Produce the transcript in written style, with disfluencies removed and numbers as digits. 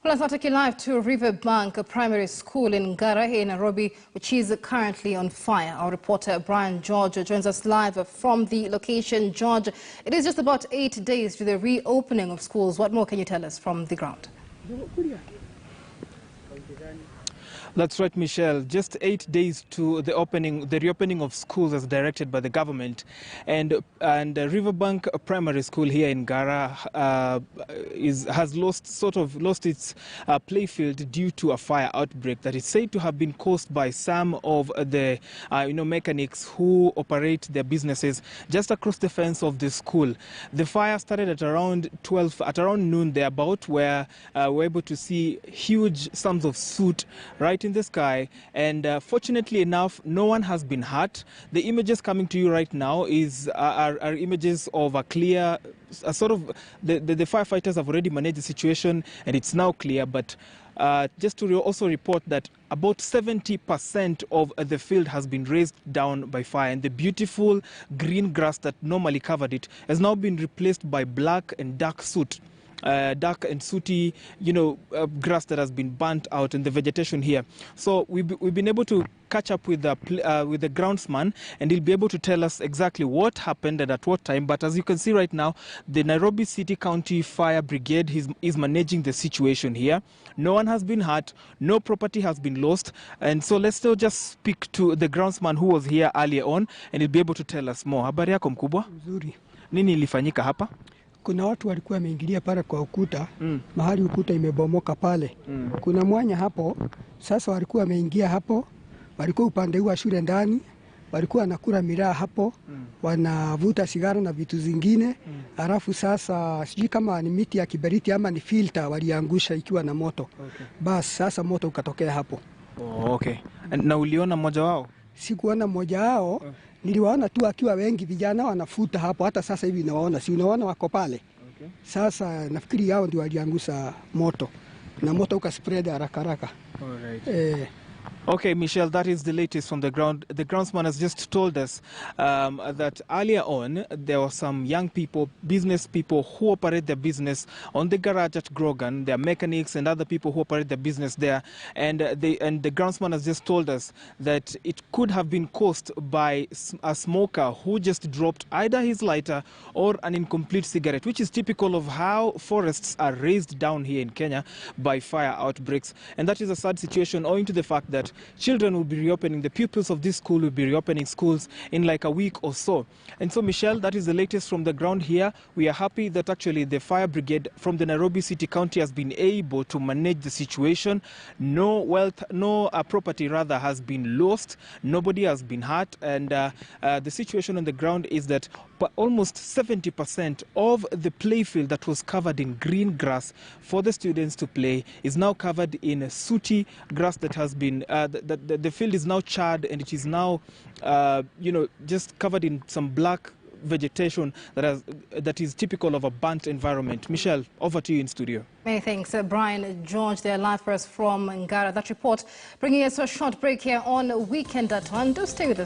Well, let's now take you live to Riverbank, a primary school in Ngara here in Nairobi, which is currently on fire. Our reporter Brian George joins us live from the location. George, it is just about 8 days to the reopening of schools. What more can you tell us from the ground? That's right, Michelle. Just 8 days to the reopening of schools as directed by the government, and Riverbank Primary School here in Ngara has lost its playfield due to a fire outbreak that is said to have been caused by some of the mechanics who operate their businesses just across the fence of the school. The fire started at around noon thereabout, where we're able to see huge sums of soot right in the sky, and fortunately enough, no one has been hurt. The images coming to you right now are images of a clear the firefighters have already managed the situation and it's now clear, but just to also report that about 70% of the field has been razed down by fire, and the beautiful green grass that normally covered it has now been replaced by black and dark soot. Dark and sooty, grass that has been burnt out in the vegetation here. So we've been able to catch up with the groundsman, and he'll be able to tell us exactly what happened and at what time. But as you can see right now, the Nairobi City County Fire Brigade is managing the situation here. No one has been hurt, no property has been lost, and so let's still just speak to the groundsman who was here earlier on, and he'll be able to tell us more. Habari yako mkubwa? Nzuri. Nini ilifanyika hapa? Kuna watu walikuwa wameingilia pale kwa ukuta, mahali ukuta imebomoka pale. Kuna mwanya hapo, sasa walikuwa wameingia hapo, walikuwa upande wa shule ndani, walikuwa wanakula miraa hapo, wanavuta sigara na vitu zingine. Alafu sasa sijui kama ni miti ya kiberiti ama ni filter waliangusha ikiwa na moto. Okay. Basi sasa moto ukatokea hapo. Oh, okay. Na uliona mmoja wao? Sikuona mmoja wao. Niliwaona tu akiwa wengi vijana wanafuta hapo, hata sasa hivi nawaona, si unaona wako pale. Okay. Sasa nafikiri hao ndio waliangusha moto na moto ukaspread haraka haraka. All right. Okay, Michelle, that is the latest from the ground. The groundsman has just told us that earlier on there were some young people, business people who operate their business on the garage at Grogan. There are mechanics and other people who operate their business there. And the groundsman has just told us that it could have been caused by a smoker who just dropped either his lighter or an incomplete cigarette, which is typical of how forests are razed down here in Kenya by fire outbreaks. And that is a sad situation owing to the fact that children will be reopening, the pupils of this school will be reopening schools in like a week or so. And so, Michelle, that is the latest from the ground here. We are happy that actually the fire brigade from the Nairobi City County has been able to manage the situation. No property rather has been lost. Nobody has been hurt. And the situation on the ground is that almost 70% of the playfield that was covered in green grass for the students to play is now covered in sooty grass that has been the field is now charred, and it is now just covered in some black vegetation that is typical of a burnt environment. Michelle, over to you in studio. Many thanks, Brian George. They're live for us from Ngara. That report bringing us to a short break here on Weekend at 1. Do stay with us.